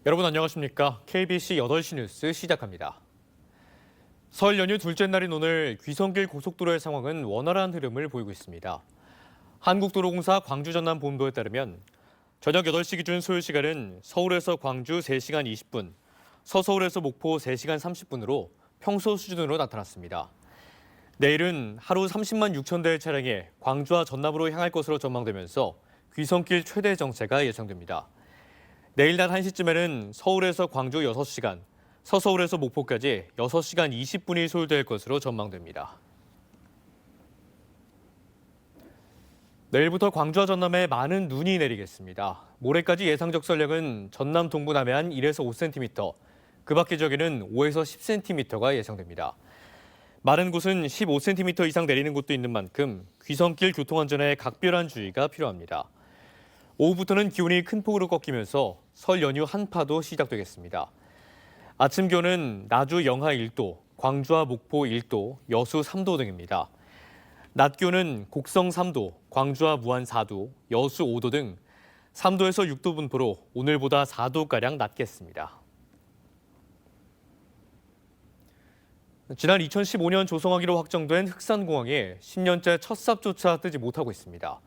여러분 안녕하십니까? KBC 8시 뉴스 시작합니다. 설 연휴 둘째 날인 오늘 귀성길 고속도로의 상황은 원활한 흐름을 보이고 있습니다. 한국도로공사 광주 전남 본부에 따르면 저녁 8시 기준 소요 시간은 서울에서 광주 3시간 20분, 서서울에서 목포 3시간 30분으로 평소 수준으로 나타났습니다. 내일은 하루 30만 6천 대의 차량이 광주와 전남으로 향할 것으로 전망되면서 귀성길 최대 정체가 예상됩니다. 내일 낮 1시쯤에는 서울에서 광주 6시간, 서서울에서 목포까지 6시간 20분이 소요될 것으로 전망됩니다. 내일부터 광주와 전남에 많은 눈이 내리겠습니다. 모레까지 예상 적설량은 전남 동부 남해안 1에서 5cm, 그 밖의 지역에는 5에서 10cm가 예상됩니다. 마른 곳은 15cm 이상 내리는 곳도 있는 만큼 귀성길 교통안전에 각별한 주의가 필요합니다. 오후부터는 기온이 큰 폭으로 꺾이면서 설 연휴 한파도 시작되겠습니다. 아침 기온은 나주 영하 1도, 광주와 목포 1도, 여수 3도 등입니다. 낮 기온은 곡성 3도, 광주와 무안 4도, 여수 5도 등 3도에서 6도 분포로 오늘보다 4도가량 낮겠습니다. 지난 2015년 조성하기로 확정된 흑산공항에 10년째 첫 삽조차 뜨지 못하고 있습니다.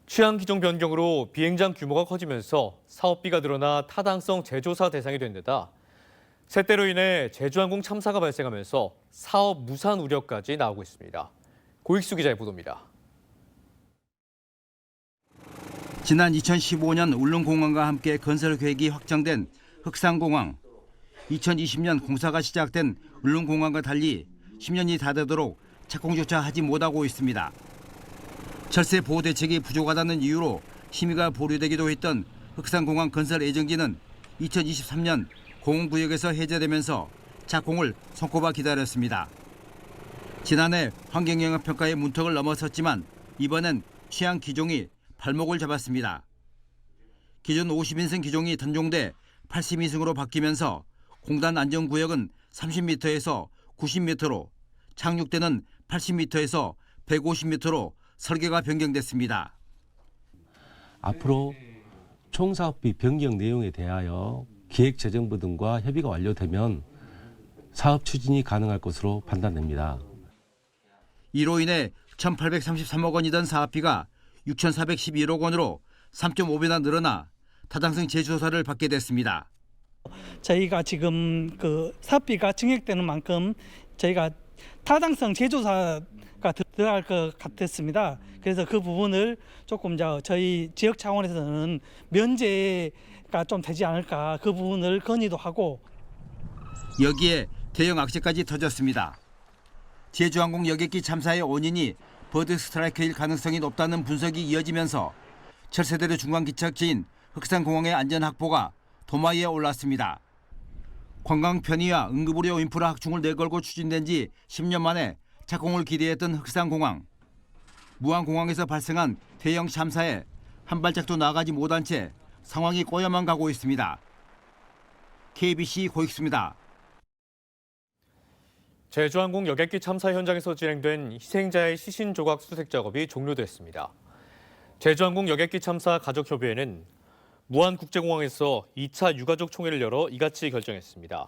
취향 기종 변경으로 비행장 규모가 커지면서 사업비가 늘어나 타당성 재조사 대상이 된 데다 세대로 인해 제주항공 참사가 발생하면서 사업 무산 우려까지 나오고 있습니다. 고익수 기자의 보도입니다. 지난 2015년 울릉공항과 함께 건설 계획이 확정된 흑산공항. 2020년 공사가 시작된 울릉공항과 달리 10년이 다 되도록 착공조차 하지 못하고 있습니다. 철새 보호 대책이 부족하다는 이유로 심의가 보류되기도 했던 흑산공항 건설 예정지는 2023년 공공구역에서 해제되면서 착공을 손꼽아 기다렸습니다. 지난해 환경영향평가의 문턱을 넘어섰지만 이번엔 취향 기종이 발목을 잡았습니다. 기존 50인승 기종이 단종돼 80인승으로 바뀌면서 공단 안전구역은 30m에서 90m로, 착륙대는 80m에서 150m로 설계가 변경됐습니다. 앞으로 총사업비 변경 내용에 대하여 기획재정부 등과 협의가 완료되면 사업 추진이 가능할 것으로 판단됩니다. 이로 인해 1,833억 원이던 사업비가 6,411억 원으로 3.5배나 늘어나 타당성 재조사를 받게 됐습니다. 저희가 지금 그 사업비가 증액되는 만큼 저희가 타당성 재조사가 들어갈 것 같았습니다. 그래서 그 부분을 조금 저희 지역 차원에서는 면제가 좀 되지 않을까, 그 부분을 건의도 하고. 여기에 대형 악재까지 터졌습니다. 제주항공 여객기 참사의 원인이 버드 스트라이크일 가능성이 높다는 분석이 이어지면서 철새대로 중간기착지인 흑산공항의 안전 확보가 도마 위에 올랐습니다. 관광 편의와 응급의료 인프라 확충을 내걸고 추진된 지 10년 만에 착공을 기대했던 흑산공항. 무안공항에서 발생한 대형 참사에 한 발짝도 나가지 못한 채 상황이 꼬여만 가고 있습니다. KBC 고익수입니다. 제주항공 여객기 참사 현장에서 진행된 희생자의 시신 조각 수색 작업이 종료됐습니다. 제주항공 여객기 참사 가족협의회는 무안국제공항에서 2차 유가족 총회를 열어 이같이 결정했습니다.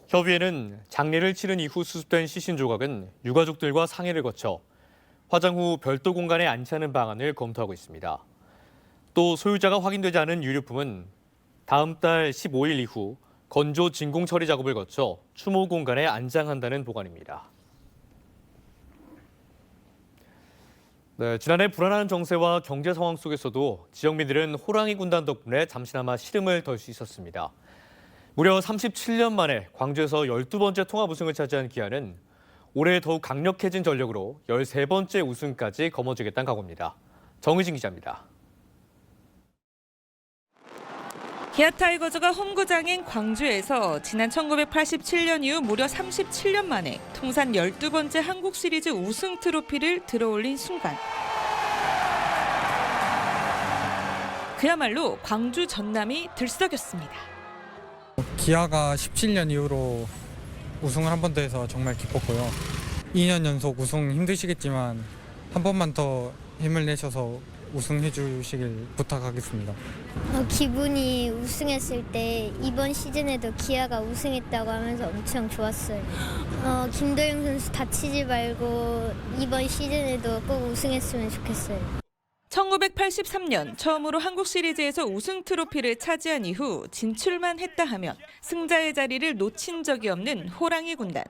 협의회는 장례를 치른 이후 수습된 시신 조각은 유가족들과 상의를 거쳐 화장 후 별도 공간에 안치하는 방안을 검토하고 있습니다. 또 소유자가 확인되지 않은 유류품은 다음 달 15일 이후 건조 진공 처리 작업을 거쳐 추모 공간에 안장한다는 보관입니다. 네, 지난해 불안한 정세와 경제 상황 속에서도 지역민들은 호랑이 군단 덕분에 잠시나마 시름을 덜 수 있었습니다. 무려 37년 만에 광주에서 12번째 통합 우승을 차지한 기아는 올해 더욱 강력해진 전력으로 13번째 우승까지 거머쥐겠다는 각오입니다. 정의진 기자입니다. 기아 타이거즈가 홈구장인 광주에서 지난 1987년 이후 무려 37년 만에 통산 12번째 한국 시리즈 우승 트로피를 들어올린 순간. 그야말로 광주 전남이 들썩였습니다. 기아가 17년 이후로 우승을 한 번 더 해서 정말 기뻤고요. 2년 연속 우승 힘드시겠지만 한 번만 더 힘을 내셔서 우승해 주시길 부탁하겠습니다. 기분이 우승했을 때 이번 시즌에도 기아가 우승했다고 하면서 엄청 좋았어요. 김도영 선수 다치지 말고 이번 시즌에도 꼭 우승했으면 좋겠어요. 1983년 처음으로 한국 시리즈에서 우승 트로피를 차지한 이후 진출만 했다 하면 승자의 자리를 놓친 적이 없는 호랑이 군단.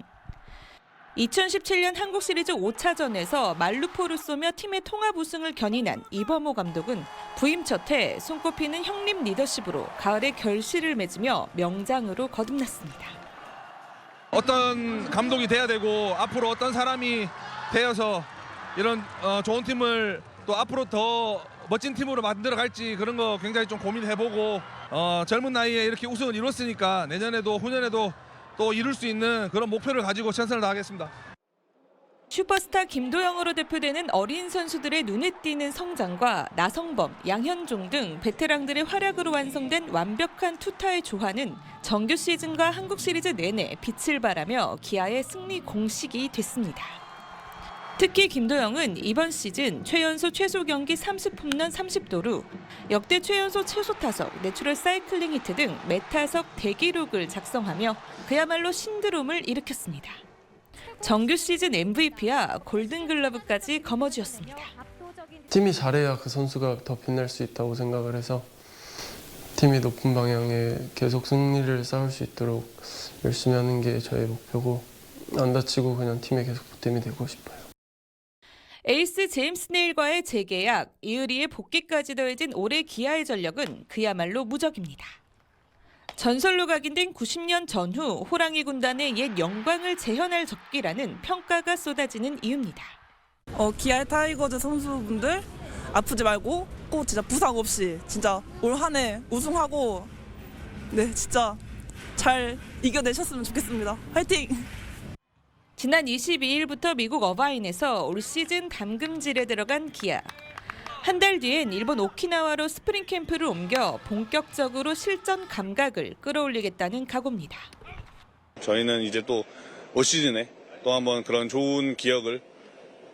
2017년 한국 시리즈 5차전에서 말루포를 쏘며 팀의 통합 우승을 견인한 이범호 감독은 부임 첫 해 손꼽히는 형님 리더십으로 가을에 결실을 맺으며 명장으로 거듭났습니다. 어떤 감독이 돼야 되고 앞으로 어떤 사람이 되어서 이런 좋은 팀을 또 앞으로 더 멋진 팀으로 만들어갈지 그런 거 굉장히 좀 고민해보고 젊은 나이에 이렇게 우승을 이뤘으니까 내년에도 후년에도 또 이룰 수 있는 그런 목표를 가지고 최선을 다하겠습니다. 슈퍼스타 김도영으로 대표되는 어린 선수들의 눈에 띄는 성장과 나성범, 양현종 등 베테랑들의 활약으로 완성된 완벽한 투타의 조화는 정규 시즌과 한국 시리즈 내내 빛을 발하며 기아의 승리 공식이 됐습니다. 특히 김도영은 이번 시즌 최연소 최소 경기 30홈런 30도루, 역대 최연소 최소 타석, 내추럴 사이클링 히트 등 메타석 대기록을 작성하며 그야말로 신드롬을 일으켰습니다. 정규 시즌 MVP와 골든글러브까지 거머쥐었습니다. 팀이 잘해야 그 선수가 더 빛날 수 있다고 생각을 해서 팀이 높은 방향에 계속 승리를 쌓을 수 있도록 열심히 하는 게 저의 목표고 안 다치고 그냥 팀에 계속 보탬이 되고 싶어요. 에이스 제임스 네일과의 재계약, 이의리의 복귀까지 더해진 올해 기아의 전력은 그야말로 무적입니다. 전설로 각인된 90년 전후 호랑이 군단의 옛 영광을 재현할 적기라는 평가가 쏟아지는 이유입니다. 기아의 타이거즈 선수분들 아프지 말고 꼭 진짜 부상 없이 진짜 올 한 해 우승하고 네 진짜 잘 이겨내셨으면 좋겠습니다. 화이팅! 지난 22일부터 미국 어바인에서 올 시즌 담금질에 들어간 기아. 한 달 뒤엔 일본 오키나와로 스프링 캠프를 옮겨 본격적으로 실전 감각을 끌어올리겠다는 각오입니다. 저희는 이제 또 올 시즌에 또 한번 그런 좋은 기억을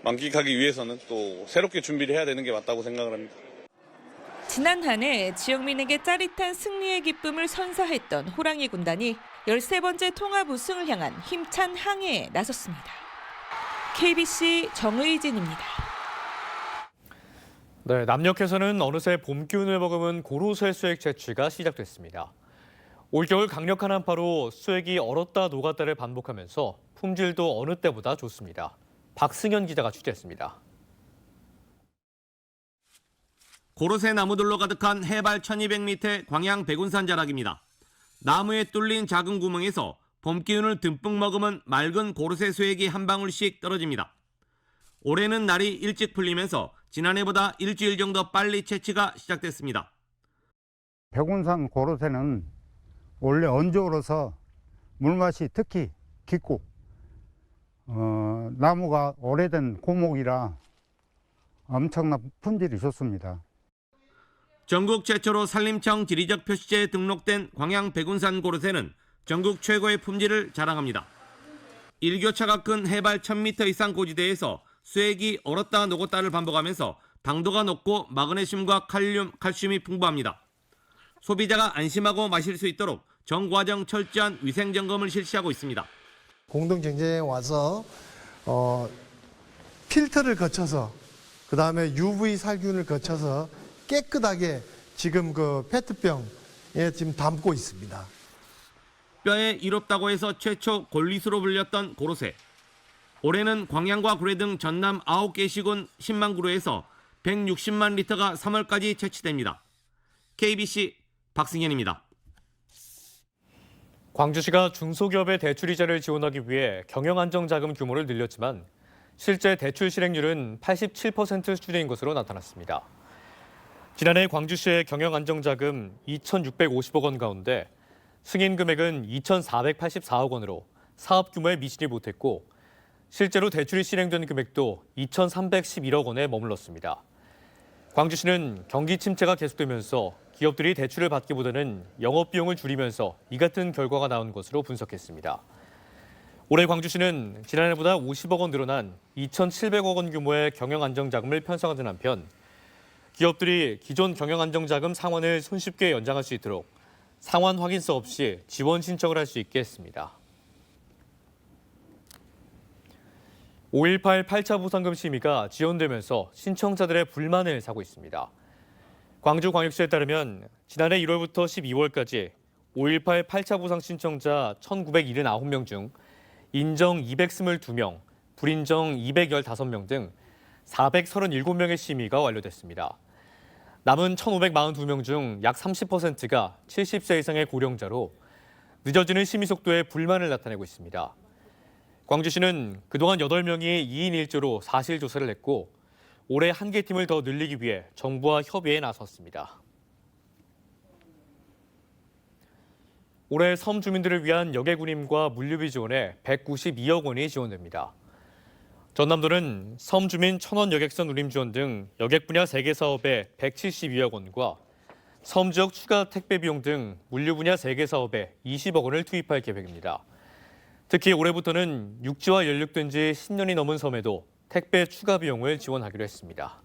만끽하기 위해서는 또 새롭게 준비를 해야 되는 게 맞다고 생각을 합니다. 지난 한 해 지역민에게 짜릿한 승리의 기쁨을 선사했던 호랑이 군단이 13번째 통합 우승을 향한 힘찬 항해에 나섰습니다. KBC 정의진입니다. 네, 남녘에서는 어느새 봄 기운을 머금은 고로쇠 수액 채취가 시작됐습니다. 올겨울 강력한 한파로 수액이 얼었다 녹았다를 반복하면서 품질도 어느 때보다 좋습니다. 박승현 기자가 취재했습니다. 고로쇠 나무들로 가득한 해발 1200m의 광양 백운산 자락입니다. 나무에 뚫린 작은 구멍에서 봄 기운을 듬뿍 머금은 맑은 고로쇠 수액이 한 방울씩 떨어집니다. 올해는 날이 일찍 풀리면서 지난해보다 일주일 정도 빨리 채취가 시작됐습니다. 백운산 고로쇠는 원래 언저로서 물맛이 특히 깊고 나무가 오래된 고목이라 엄청난 품질이 좋습니다. 전국 최초로 산림청 지리적 표시제에 등록된 광양 백운산 고로쇠는 전국 최고의 품질을 자랑합니다. 일교차가 큰 해발 1000m 이상 고지대에서 수액이 얼었다 녹았다를 반복하면서 당도가 높고 마그네슘과 칼슘이 풍부합니다. 소비자가 안심하고 마실 수 있도록 전 과정 철저한 위생 점검을 실시하고 있습니다. 공동경쟁에 와서 필터를 거쳐서 그다음에 UV 살균을 거쳐서 깨끗하게 지금 그 페트병에 지금 담고 있습니다. 뼈에 이롭다고 해서 최초 골리수로 불렸던 고로쇠. 올해는 광양과 구례 등 전남 9개 시군 10만 그루에서 160만 리터가 3월까지 채취됩니다. KBC 박승현입니다. 광주시가 중소기업의 대출이자를 지원하기 위해 경영안정자금 규모를 늘렸지만 실제 대출 실행률은 87% 수준인 것으로 나타났습니다. 지난해 광주시의 경영안정자금 2,650억 원 가운데 승인 금액은 2,484억 원으로 사업 규모에 미치지 못했고 실제로 대출이 실행된 금액도 2,311억 원에 머물렀습니다. 광주시는 경기 침체가 계속되면서 기업들이 대출을 받기보다는 영업비용을 줄이면서 이 같은 결과가 나온 것으로 분석했습니다. 올해 광주시는 지난해보다 50억 원 늘어난 2,700억 원 규모의 경영안정자금을 편성하는 한편 기업들이 기존 경영안정자금 상환을 손쉽게 연장할 수 있도록 상환 확인서 없이 지원 신청을 할 수 있게 했습니다. 5.18 8차 보상금 심의가 지연되면서 신청자들의 불만을 사고 있습니다. 광주광역시에 따르면 지난해 1월부터 12월까지 5.18 8차 보상 신청자 1,979명 중 인정 222명, 불인정 215명 등 437명의 심의가 완료됐습니다. 남은 1,542명 중 약 30%가 70세 이상의 고령자로 늦어지는 심의 속도에 불만을 나타내고 있습니다. 광주시는 그동안 8명이 2인 1조로 사실 조사를 했고 올해 한 개 팀을 더 늘리기 위해 정부와 협의에 나섰습니다. 올해 섬 주민들을 위한 여객운임과 물류비 지원에 192억 원이 지원됩니다. 전남도는 섬 주민 천원 여객선 운임 지원 등 여객 분야 3개 사업에 172억 원과 섬 지역 추가 택배 비용 등 물류 분야 3개 사업에 20억 원을 투입할 계획입니다. 특히 올해부터는 육지와 연륙된 지 10년이 넘은 섬에도 택배 추가 비용을 지원하기로 했습니다.